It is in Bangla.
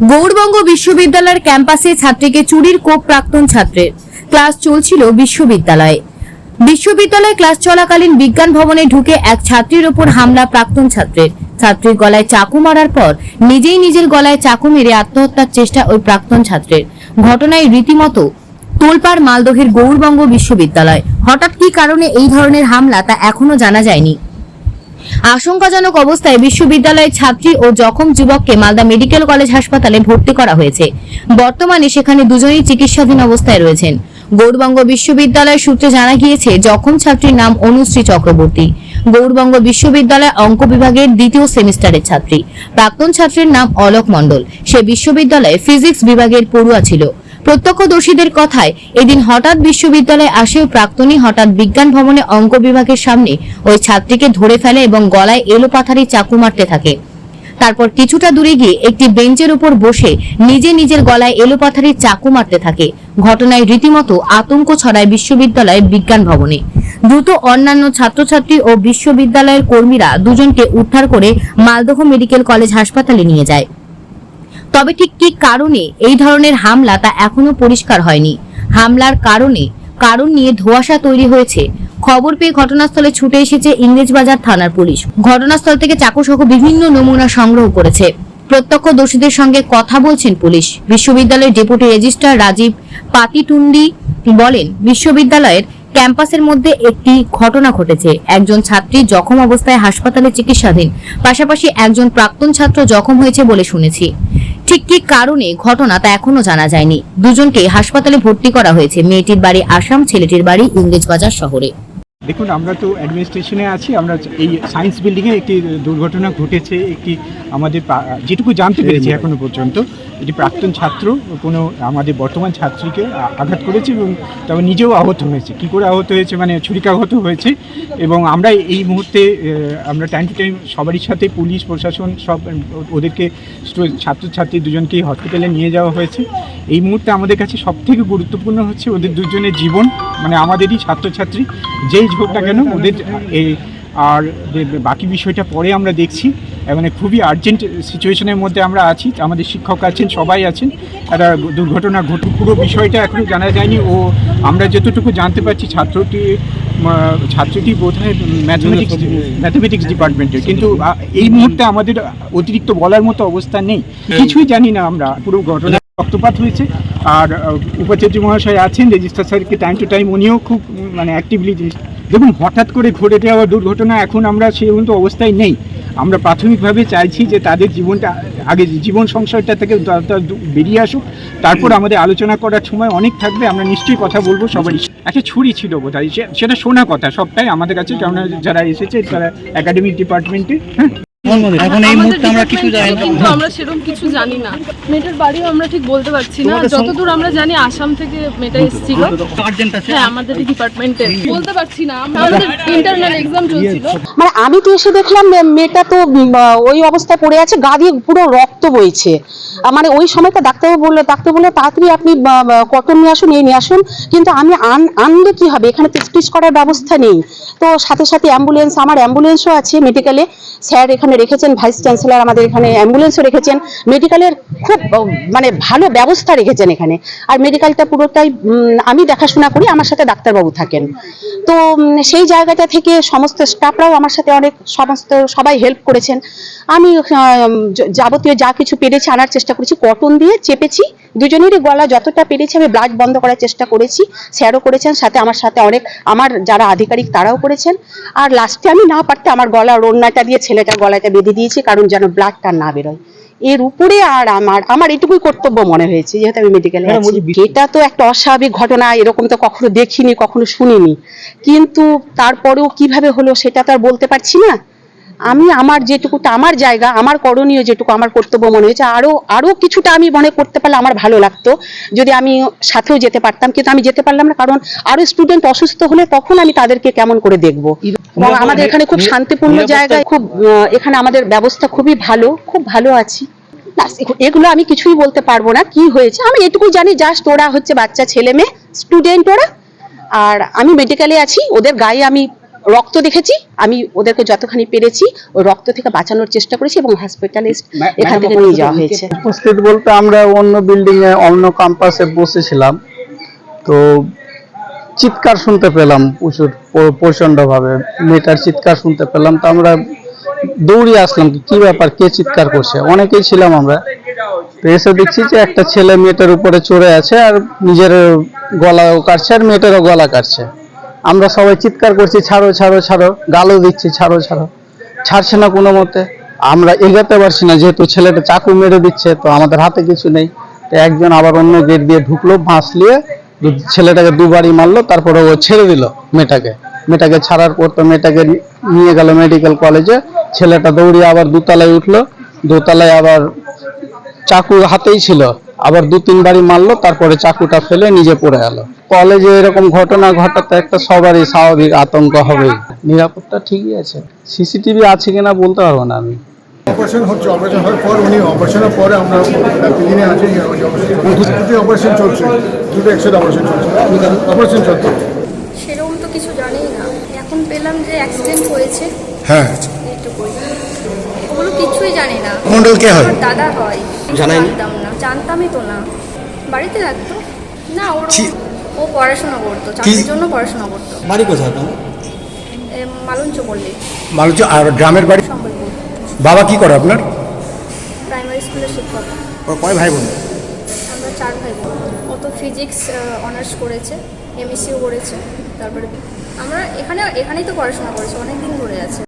গৌড়বঙ্গ বিশ্ববিদ্যালয়ের ক্যাম্পাসে ছাত্রীকে চুরির কোপ প্রাক্তন ছাত্রের। ক্লাস চলছিল বিশ্ববিদ্যালয়ে। ক্লাস চলাকালীন বিজ্ঞান ভবনে ঢুকে এক ছাত্রীর ওপর হামলা প্রাক্তন ছাত্রের। ছাত্রীর গলায় চাকু মারার পর নিজেই নিজের গলায় চাকু মেরে আত্মহত্যার চেষ্টা ওই প্রাক্তন ছাত্রের। ঘটনায় রীতিমতো তোলপাড় মালদহের গৌড়বঙ্গ বিশ্ববিদ্যালয়। হঠাৎ কি কারণে এই ধরনের হামলা তা এখনো জানা যায়নি। আশঙ্কাজনক অবস্থায় বিশ্ববিদ্যালয়ের ছাত্রী ও জখম যুবককে মালদা মেডিকেল কলেজ হাসপাতালে ভর্তি করা হয়েছে। বর্তমানে সেখানে দুজনেই চিকিৎসাধীন অবস্থায় রয়েছেন। গৌড়বঙ্গ বিশ্ববিদ্যালয় সূত্রে জানা গিয়েছে, জখম ছাত্রীর নাম অনুশ্রী চক্রবর্তী। গৌড়বঙ্গ বিশ্ববিদ্যালয় অঙ্ক বিভাগের দ্বিতীয় সেমিস্টারের ছাত্রী। প্রাক্তন ছাত্রীর নাম অলোক মণ্ডল। সে বিশ্ববিদ্যালয়ে ফিজিক্স বিভাগের পড়ুয়া ছিল। প্রত্যক্ষদর্শীদের কথায় এদিন হঠাৎ বিশ্ববিদ্যালয়ে আসে প্রাক্তনী হঠাৎ বিজ্ঞান ভবনে অঙ্ক বিভাগের সামনে ওই ছাত্রীকে ধরে ফেলে এবং গলায় এলোপাথারি চাকু মারতে থাকে। তারপর কিছুটা দূরে গিয়ে একটি বেঞ্চের উপর বসে নিজের গলায় এলোপাথারি চাকু মারতে থাকে। ঘটনায় রীতিমতো আতঙ্ক ছড়ায় বিশ্ববিদ্যালয়ের বিজ্ঞান ভবনে। দ্রুত অন্যান্য ছাত্রছাত্রী ও বিশ্ববিদ্যালয়ের কর্মীরা দুজনকে উদ্ধার করে মালদহ মেডিকেল কলেজ হাসপাতালে নিয়ে যায়। তবে ঠিক কি কারণে এই ধরনের হামলা তা এখনো পরিষ্কার হয়নি। হামলার কারণ নিয়ে ধোঁয়াশা তৈরি হয়েছে। খবর পেয়ে ঘটনাস্থলে ছুটে এসেছে ইংরেজবাজার থানার পুলিশ। ঘটনাস্থল থেকে চাকুসহ বিভিন্ন নমুনা সংগ্রহ করেছে। প্রত্যক্ষদর্শীদের সঙ্গে কথা বলছেন পুলিশ। বিশ্ববিদ্যালয়ের ডেপুটি রেজিস্ট্রার রাজীব পাতিটুন্ডি বলেন, বিশ্ববিদ্যালয়ের ক্যাম্পাসের মধ্যে একটি ঘটনা ঘটেছে। একজন ছাত্রী জখম অবস্থায় হাসপাতালে চিকিৎসাধীন। পাশাপাশি একজন প্রাক্তন ছাত্র জখম হয়েছে বলে শুনেছি। ঠিক কি কারণে ঘটনা তা এখনো জানা যায়নি। দুজনকে হাসপাতালে ভর্তি করা হয়েছে। মেয়েটির বাড়ি আসাম, ছেলেটির বাড়ি ইংরেজবাজার শহরে। দেখুন, আমরা তো অ্যাডমিনিস্ট্রেশনে আছি। আমরা এই সায়েন্স বিল্ডিংয়ে একটি দুর্ঘটনা ঘটেছে। একটি আমাদের যেটুকু জানতে পেরেছি এখনো পর্যন্ত, এটি প্রাক্তন ছাত্র কোনো আমাদের বর্তমান ছাত্রীকে আঘাত করেছে এবং তবে নিজেও আহত হয়েছে। কী করে আহত হয়েছে মানে ছুরিকাঘাত হয়েছে। এবং আমরা এই মুহূর্তে আমরা টাইম টু টাইম সবারই সাথে পুলিশ প্রশাসন সব ওদেরকে ছাত্রছাত্রী দুজনকেই হসপিটালে নিয়ে যাওয়া হয়েছে। এই মুহূর্তে আমাদের কাছে সবথেকে গুরুত্বপূর্ণ হচ্ছে ওদের দুজনের জীবন, মানে আমাদেরই ছাত্রছাত্রী যেই হোক না কেন ওদের এই। আর বাকি বিষয়টা পরে আমরা দেখছি। মানে খুবই আর্জেন্ট সিচুয়েশনের মধ্যে আমরা আছি। আমাদের শিক্ষক আছেন, সবাই আছেন। একটা দুর্ঘটনা পুরো বিষয়টা এখনও জানা যায়নি। ও আমরা যতটুকু জানতে পারছি ছাত্রটি বোধহয় ম্যাথমেটিক্স ডিপার্টমেন্টের। কিন্তু এই মুহূর্তে আমাদের অতিরিক্ত বলার মতো অবস্থা নেই। কিছুই জানি না আমরা। পুরো ঘটনা রক্তপাত হয়েছে। আর উপাচার্য মহাশয় আছেন, রেজিস্ট্রার স্যারকে টাইম টু টাইম উনিও খুব মানে অ্যাক্টিভলি। দেখুন, হঠাৎ করে ঘটে যাওয়া দুর্ঘটনা এখন আমরা সেই মতো অবস্থায় নেই। আমরা প্রাথমিকভাবে চাইছি যে তাদের জীবনটা আগে জীবন সংসারটা থেকে বেরিয়ে আসুক। তারপর আমাদের আলোচনা করার সময় অনেক থাকবে। আমরা নিশ্চয়ই কথা বলবো সবারই। একটা ছুরি ছিল বোধহয়, সেটা শোনা কথা সবটাই আমাদের কাছে, কেননা যারা এসেছে তারা একাডেমিক ডিপার্টমেন্টে। হ্যাঁ, এখন এই মুহূর্তে আমরা কিছু জানি না, কিন্তু আমরা সেরকম কিছু জানি না। মেয়েটার বাড়িও আমরা ঠিক বলতে পারছি না। যতদূর আমরা জানি আসাম থেকে মেয়েটা এসেছিল। হ্যাঁ, আমাদের ডিপার্টমেন্টে বলতে পারছি না। আমাদের ইন্টারনাল এক্সাম চলছিল। মানে আমি তো এসে দেখলাম মেয়েটা তো ওই অবস্থায় পড়ে আছে, গা দিয়ে পুরো রক্ত বইছে। মানে ওই সময়টা ডাক্তার বললো তাড়াতাড়ি আপনি কটন নিয়ে আসুন, এই নিয়ে আসুন। কিন্তু আমি আনলে কি হবে, এখানে তো স্টিচ করার ব্যবস্থা নেই। তো সাথে সাথে অ্যাম্বুলেন্স, আমার অ্যাম্বুলেন্সও আছে মেডিকেলে। স্যার এখানে রেখেছেন, ভাইস চ্যান্সেলর আমাদের এখানে অ্যাম্বুলেন্সও রেখেছেন। মেডিকেলের খুব মানে ভালো ব্যবস্থা রেখেছেন এখানে। আর মেডিকেলটা পুরোটাই আমি দেখাশোনা করি, আমার সাথে ডাক্তারবাবু থাকেন। তো সেই জায়গাটা থেকে সমস্ত স্টাফরাও আমার সাথে সবাই হেল্প করেছেন। আমি যাবতীয় যা কিছু পেরেছি আনার চেষ্টা করেছি, কটন দিয়ে চেপেছি। দুজনেরই গলা যতটা পেরেছি আমি ব্লাড বন্ধ করার চেষ্টা করেছি। স্যারও করেছেন, সাথে আমার সাথে অনেক আমার যারা আধিকারিক তারাও করেছেন। আর লাস্টে আমি না পারতে আমার গলার ওড়নাটা দিয়ে ছেলেটার গলাটা বেঁধে দিয়েছি, কারণ যেন ব্লাডটা না বেরোয়। এর উপরে আর আমার এটুকুই কর্তব্য মনে হয়েছে, যেহেতু আমি মেডিকেলে আছি। এটা তো একটা অস্বাভাবিক ঘটনা, এরকম তো কখনো দেখিনি, কখনো শুনিনি। কিন্তু তারপরেও কিভাবে হলো সেটা তো আর বলতে পারছি না। আমি আমার যেটুকুটা আমার জায়গা, আমার করণীয় যেটুকু আমার কর্তব্য মনে হয়েছে, আরো কিছুটা আমি মনে করতে পারলে আমার ভালো লাগতো, যদি আমি সাথেও যেতে পারতাম। কিন্তু আমি যেতে পারলাম না, কারণ আরো স্টুডেন্ট অসুস্থ হলে তখন আমি তাদেরকে কেমন করে দেখবো। এবং আমাদের এখানে খুব শান্তিপূর্ণ জায়গায়, খুব এখানে আমাদের ব্যবস্থা খুবই ভালো, খুব ভালো আছি। এগুলো আমি কিছুই বলতে পারবো না কি হয়েছে। আমি এটুকুই জানি, জাস্ট ওরা হচ্ছে বাচ্চা ছেলে মেয়ে স্টুডেন্ট ওরা। আর আমি মেডিকেলে আছি, ওদের গায়ে আমি রক্ত দেখেছি, আমি ওদেরকে যতখানি পেরেছি ওই রক্ত থেকে বাঁচানোর চেষ্টা করেছি এবং হসপিটালিস্ট এখান থেকে নিয়ে যাওয়া হয়েছে। উপস্থিত বলতে আমরা অন্য বিল্ডিং এ অন্য ক্যাম্পাসে বসেছিলাম, তো চিৎকার শুনতে পেলাম প্রচন্ড ভাবে, মেয়েটার চিৎকার শুনতে পেলাম। তো আমরা দৌড়ে আসলাম, কি ব্যাপার, কে চিৎকার করছে, অনেকেই ছিলাম আমরা। তো এসে দেখছি যে একটা ছেলে মেয়েটার উপরে চড়ে আছে আর নিজের গলাও কাটছে আর মেয়েটারও গলা কাটছে। আমরা সবাই চিৎকার করছি, ছাড়ো ছাড়ো ছাড়ো, গালও দিচ্ছি, ছাড়ো ছাড়ো, ছাড়ছে না কোনো মতে। আমরা এগোতে পারছি না, যেহেতু ছেলেটা চাকু মেরে দিচ্ছে, তো আমাদের হাতে কিছু নেই। তো একজন আবার অন্য গেট দিয়ে ঢুকলো, বাঁশ নিয়ে ছেলেটাকে দুবারই মারলো, তারপরে ও ছেড়ে দিল মেয়েটাকে ছাড়ার পর তো মেয়েটাকে নিয়ে গেল মেডিকেল কলেজে। ছেলেটা দৌড়িয়ে আবার দোতলায় উঠলো, দোতলায় আবার চাকু হাতেই ছিল, আবার 2-3 বারই মারলো, তারপরে চাকুটা ফেলে নিজে পড়ে গেল। কলেজে এরকম ঘটনা ঘটাতে একটা সবারই স্বাভাবিক আতঙ্ক হবেই। নিরাপত্তা ঠিকই আছে, সিসিটিভি আছে কিনা বলতে পারবো না আমি। অপারেশন হচ্ছে, অপারেশন হওয়ার পর উনি অপারেশনের পরে আমরা ক্লিনে আছি, অপারেশন চলছে, দুটো একসাথে অপারেশন চলছে। সেরকম তো কিছু জানি না, এখন পেলাম যে অ্যাক্সিডেন্ট হয়েছে। হ্যাঁ, এইটুকুই, ওগুলো কিছুই জানি না। মন্ডল কে হয়? আমার দাদা হয়। জানতাম না, জানতামই তো না। বাড়িতে থাকতো না, ও পড়াশোনা করতো, চাকরির জন্য পড়াশোনা করতো। বাড়ি কোথায় আপনার? মালঞ্চ বললি, মালুচ। আর গ্রামের বাড়ি? সম্বলপুর। বাবা কি করে আপনার? প্রাইমারি স্কুলের শিক্ষক। ওর কয় ভাই বোন? আমরা 4 ভাই বোন। ও তো ফিজিক্স অনার্স করেছে, এমএসসিও করেছে। তারপরে আমরা এখানেই তো পড়াশোনা করেছি, অনেক দিন ধরে আছে।